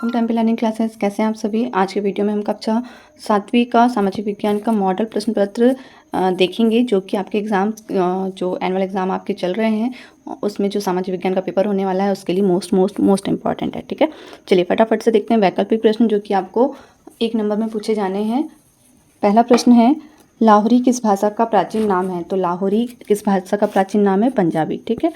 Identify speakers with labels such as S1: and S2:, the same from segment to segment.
S1: Welcome temple learning classes. कैसे हैं आप सभी। आज के वीडियो में हम कक्षा 7वीं का सामाजिक विज्ञान का मॉडल प्रश्न पत्र देखेंगे, जो कि आपके एग्ज़ाम जो एनुअल एग्ज़ाम आपके चल रहे हैं उसमें जो सामाजिक विज्ञान का पेपर होने वाला है उसके लिए मोस्ट इंपॉर्टेंट है। ठीक है, चलिए फटाफट से देखते हैं वैकल्पिक प्रश्न जो कि आपको 1 नंबर में पूछे जाने हैं। पहला प्रश्न है, लाहौरी किस भाषा का प्राचीन नाम है। तो लाहौरी किस भाषा का प्राचीन नाम है, पंजाबी। ठीक है,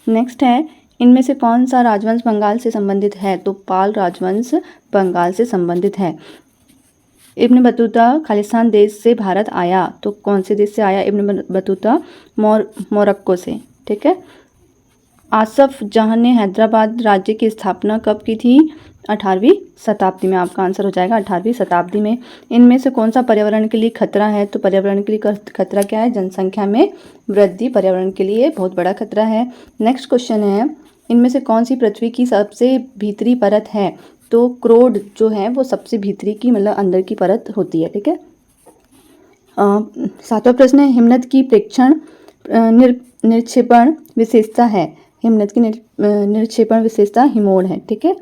S1: नेक्स्ट है, इनमें से कौन सा राजवंश बंगाल से संबंधित है। तो पाल राजवंश बंगाल से संबंधित है। इब्न बतूता खालिस्तान देश से भारत आया, तो कौन से देश से आया इब्न बतूता, मोरक्को से। ठीक है, आसफ जहां ने हैदराबाद राज्य की स्थापना कब की थी, 18वीं शताब्दी में। आपका आंसर हो जाएगा 18वीं शताब्दी में। इनमें से कौन सा पर्यावरण के लिए खतरा है। तो पर्यावरण के लिए खतरा क्या है, जनसंख्या में वृद्धि पर्यावरण के लिए बहुत बड़ा खतरा है। नेक्स्ट क्वेश्चन है, इनमें से कौन सी पृथ्वी की सबसे भीतरी परत है। तो क्रोड जो है वो सबसे भीतरी की मतलब अंदर की परत होती है। ठीक है, 7वां प्रश्न है, हिमनद की प्रेक्षण निक्षेपण विशेषता है। हिमनद की निक्षेपण विशेषता हिमोड़ है। ठीक है,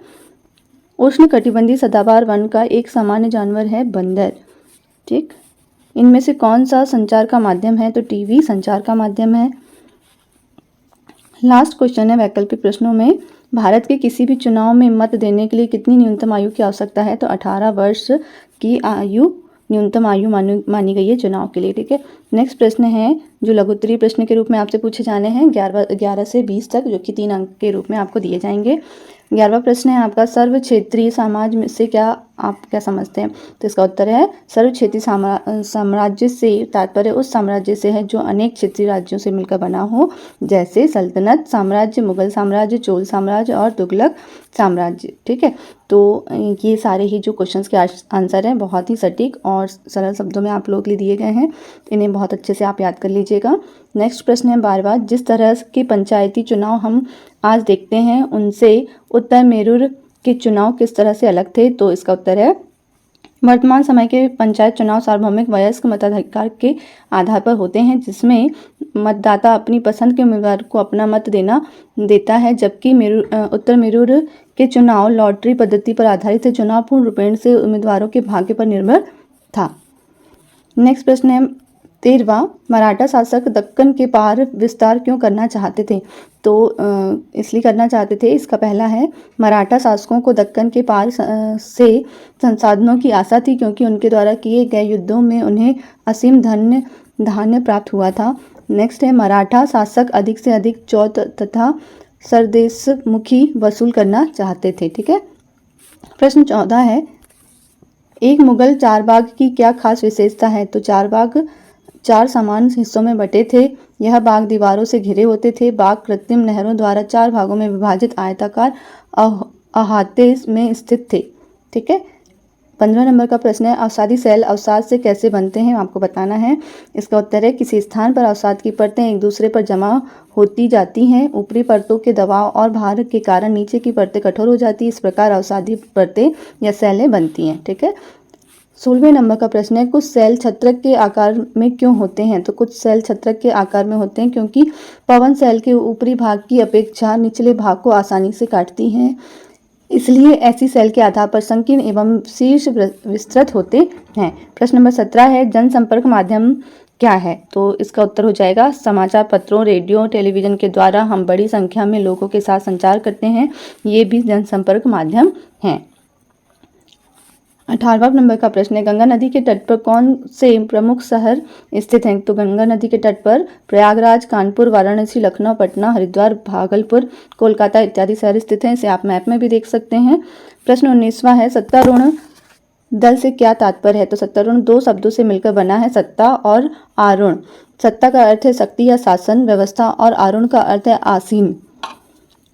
S1: उष्ण कटिबंधीय सदाबहार वन का एक सामान्य जानवर है बंदर। ठीक, इनमें से कौन सा संचार का माध्यम है। तो टीवी संचार का माध्यम है। लास्ट क्वेश्चन है वैकल्पिक प्रश्नों में, भारत के किसी भी चुनाव में मत देने के लिए कितनी न्यूनतम आयु की आवश्यकता है। तो 18 वर्ष की आयु न्यूनतम आयु मानी गई है चुनाव के लिए। ठीक है, नेक्स्ट प्रश्न है जो लघुत्तरीय प्रश्न के रूप में आपसे पूछे जाने हैं 11 से 20 तक, जो कि 3 अंक के रूप में आपको दिए जाएंगे। 11वां प्रश्न है आपका, सर्व क्षेत्रीय समाज से क्या आप क्या समझते हैं। तो इसका उत्तर है, सर्व क्षेत्रीय साम्राज्य से तात्पर्य उस साम्राज्य से है जो अनेक क्षेत्रीय राज्यों से मिलकर बना हो, जैसे सल्तनत साम्राज्य, मुगल साम्राज्य, चोल साम्राज्य और तुगलक साम्राज्य। ठीक है, तो ये सारे ही जो क्वेश्चंस के आंसर हैं बहुत ही सटीक और सरल शब्दों में आप लोगों के लिए दिए गए हैं, इन्हें बहुत अच्छे से आप याद कर लीजिएगा। नेक्स्ट प्रश्न है 12वां, जिस तरह के पंचायती चुनाव हम आज देखते हैं उनसे उत्तर मेरूर के चुनाव किस तरह से अलग थे। तो इसका उत्तर है, वर्तमान समय के पंचायत चुनाव सार्वभौमिक वयस्क मताधिकार के आधार पर होते हैं, जिसमें मतदाता अपनी पसंद के उम्मीदवार को अपना मत देता है, जबकि उत्तर मेरूर के चुनाव लॉटरी पद्धति पर आधारित थे। चुनाव पूर्ण रूपेण से उम्मीदवारों के भाग्य पर निर्भर था। नेक्स्ट प्रश्न है 13वां, मराठा शासक दक्कन के पार विस्तार क्यों करना चाहते थे। तो इसलिए करना चाहते थे, इसका पहला है, मराठा शासकों को दक्कन के पार से संसाधनों की आशा थी, क्योंकि उनके द्वारा किए गए युद्धों में उन्हें असीम धान्य प्राप्त हुआ था। नेक्स्ट है, मराठा शासक अधिक से अधिक चौथ तथा सरदेशमुखी वसूल करना चाहते थे। ठीक है, प्रश्न 14 है, एक मुगल चारबाग की क्या खास विशेषता है। तो चारबाग 4 समान हिस्सों में बटे थे। यह बाग दीवारों से घिरे होते थे। बाग कृत्रिम नहरों द्वारा 4 भागों में विभाजित आयताकार अहाते में स्थित थे। ठीक है, 15 नंबर का प्रश्न है, अवसादी सेल अवसाद से कैसे बनते हैं, आपको बताना है। इसका उत्तर है, किसी स्थान पर अवसाद की परतें एक दूसरे पर जमा होती जाती हैं। ऊपरी परतों के दबाव और भार के कारण नीचे की परतें कठोर हो जाती हैं। इस प्रकार अवसादी परतें या सेलें बनती हैं। ठीक है, 16वें नंबर का प्रश्न है, कुछ सेल छत्रक के आकार में क्यों होते हैं। तो कुछ सेल छत्रक के आकार में होते हैं क्योंकि पवन सेल के ऊपरी भाग की अपेक्षा निचले भाग को आसानी से काटती हैं, इसलिए ऐसी सेल के आधार पर संकीर्ण एवं शीर्ष विस्तृत होते हैं। प्रश्न नंबर 17 है, जनसंपर्क माध्यम क्या है। तो इसका उत्तर हो जाएगा, समाचार पत्रों, रेडियो, टेलीविजन के द्वारा हम बड़ी संख्या में लोगों के साथ संचार करते हैं, ये भी जनसंपर्क माध्यम हैं। 18वां नंबर का प्रश्न है, गंगा नदी के तट पर कौन से प्रमुख शहर स्थित हैं। तो गंगा नदी के तट पर प्रयागराज, कानपुर, वाराणसी, लखनऊ, पटना, हरिद्वार, भागलपुर, कोलकाता इत्यादि शहर स्थित हैं। इसे आप मैप में भी देख सकते हैं। प्रश्न 19वां है, सत्तारूढ़ दल से क्या तात्पर्य है। तो सत्तारूढ़ 2 शब्दों से मिलकर बना है, सत्ता और आरूढ़। सत्ता का अर्थ है शक्ति या शासन व्यवस्था और आरूढ़ का अर्थ है आसीन।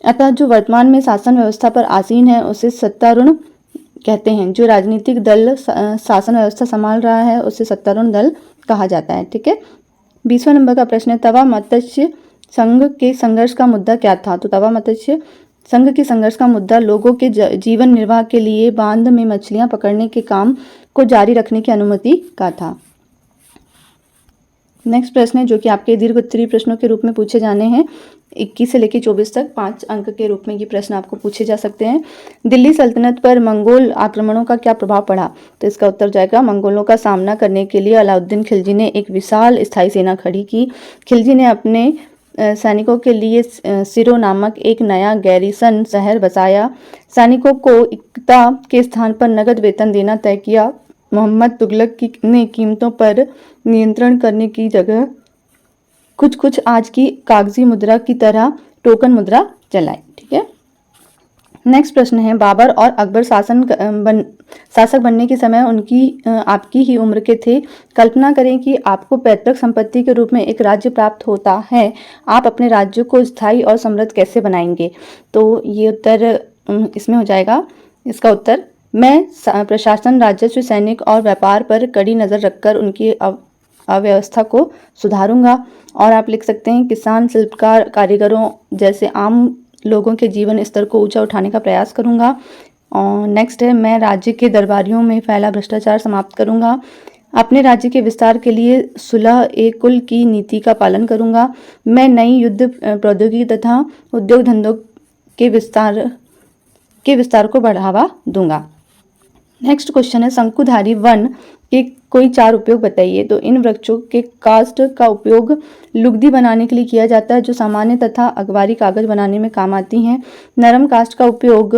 S1: अतः जो वर्तमान में शासन व्यवस्था पर आसीन है उसे सत्तारूढ़ कहते हैं। जो राजनीतिक दल शासन व्यवस्था संभाल रहा है उसे सत्तारूढ़ दल कहा जाता है। ठीक है, 20वां नंबर का प्रश्न है, तवा मत्स्य संघ के संघर्ष का मुद्दा क्या था। तो तवा मत्स्य संघ के संघर्ष का मुद्दा लोगों के जीवन निर्वाह के लिए बांध में मछलियां पकड़ने के काम को जारी रखने की अनुमति का था। नेक्स्ट प्रश्न है जो कि आपके दीर्घ उत्तरीय प्रश्नों के रूप में पूछे जाने हैं, 21 से लेकर 24 तक 5 अंक के रूप में ये प्रश्न आपको पूछे जा सकते हैं। दिल्ली सल्तनत पर मंगोल आक्रमणों का क्या प्रभाव पड़ा? तो इसका उत्तर जाएगा मंगोलों का सामना करने के लिए अलाउद्दीन खिलजी ने एक विशाल स्थायी सेना खड़ी की। खिलजी ने अपने सैनिकों के लिए सिरो नामक एक नया गैरिसन शहर बसाया। सैनिकों को एकता के स्थान पर नगद वेतन देना तय किया। मोहम्मद तुगलक ने कीमतों पर नियंत्रण करने की जगह कुछ कुछ आज की कागजी मुद्रा की तरह टोकन मुद्रा चलाई। ठीक है, नेक्स्ट प्रश्न है, बाबर और अकबर शासक बनने के समय उनकी आपकी ही उम्र के थे। कल्पना करें कि आपको पैतृक संपत्ति के रूप में एक राज्य प्राप्त होता है। आप अपने राज्य को स्थायी और समृद्ध कैसे बनाएंगे? तो ये उत्तर इसमें हो जाएगा। इसका उत्तर, मैं प्रशासन, राजस्व, सैनिक और व्यापार पर कड़ी नज़र रखकर उनकी अव्यवस्था को सुधारूंगा। और आप लिख सकते हैं, किसान, शिल्पकार, कारीगरों जैसे आम लोगों के जीवन स्तर को ऊंचा उठाने का प्रयास करूंगा। और नेक्स्ट है, मैं राज्य के दरबारियों में फैला भ्रष्टाचार समाप्त करूंगा। अपने राज्य के विस्तार के लिए सुलह ए कुल की नीति का पालन करूंगा। मैं नई युद्ध प्रौद्योगिकी तथा उद्योग धंधों के विस्तार को बढ़ावा दूंगा। नेक्स्ट क्वेश्चन है, शंकुधारी वन के कोई 4 उपयोग बताइए। तो इन वृक्षों के काष्ठ का उपयोग लुगदी बनाने के लिए किया जाता है, जो सामान्य तथा अखबारी कागज बनाने में काम आती हैं। नरम काष्ठ का उपयोग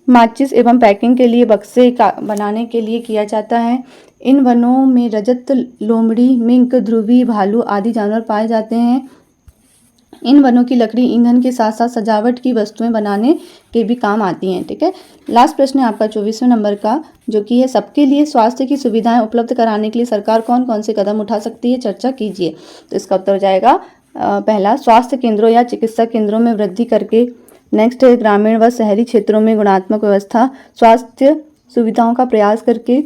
S1: माचिस एवं पैकिंग के लिए बक्से बनाने के लिए किया जाता है। इन वनों में रजत, लोमड़ी, मिंक, ध्रुवी, भालू आदि जानवर पाए जाते हैं। इन वनों की लकड़ी ईंधन के साथ साथ सजावट की वस्तुएं बनाने के भी काम आती हैं। ठीक है, लास्ट प्रश्न है आपका 24वें नंबर का, जो कि है, सबके लिए स्वास्थ्य की सुविधाएं उपलब्ध कराने के लिए सरकार कौन कौन से कदम उठा सकती है, चर्चा कीजिए। तो इसका उत्तर हो जाएगा पहला, स्वास्थ्य केंद्रों या चिकित्सा केंद्रों में वृद्धि करके। नेक्स्ट है, ग्रामीण व शहरी क्षेत्रों में गुणात्मक व्यवस्था, स्वास्थ्य सुविधाओं का प्रयास करके,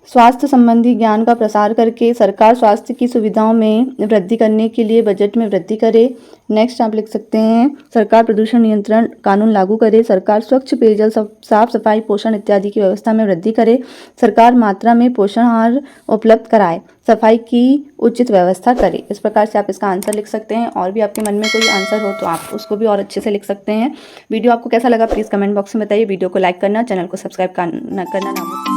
S1: स्वास्थ्य संबंधी ज्ञान का प्रसार करके। सरकार स्वास्थ्य की सुविधाओं में वृद्धि करने के लिए बजट में वृद्धि करे। नेक्स्ट आप लिख सकते हैं, सरकार प्रदूषण नियंत्रण कानून लागू करे। सरकार स्वच्छ पेयजल, साफ सफाई, पोषण इत्यादि की व्यवस्था में वृद्धि करे। सरकार मात्रा में पोषण आहार उपलब्ध कराए, सफाई की उचित व्यवस्था करे। इस प्रकार से आप इसका आंसर लिख सकते हैं। और भी आपके मन में कोई आंसर हो तो आप उसको भी और अच्छे से लिख सकते हैं। वीडियो आपको कैसा लगा प्लीज़ कमेंट बॉक्स में बताइए। वीडियो को लाइक करना, चैनल को सब्सक्राइब करना ना भूलें।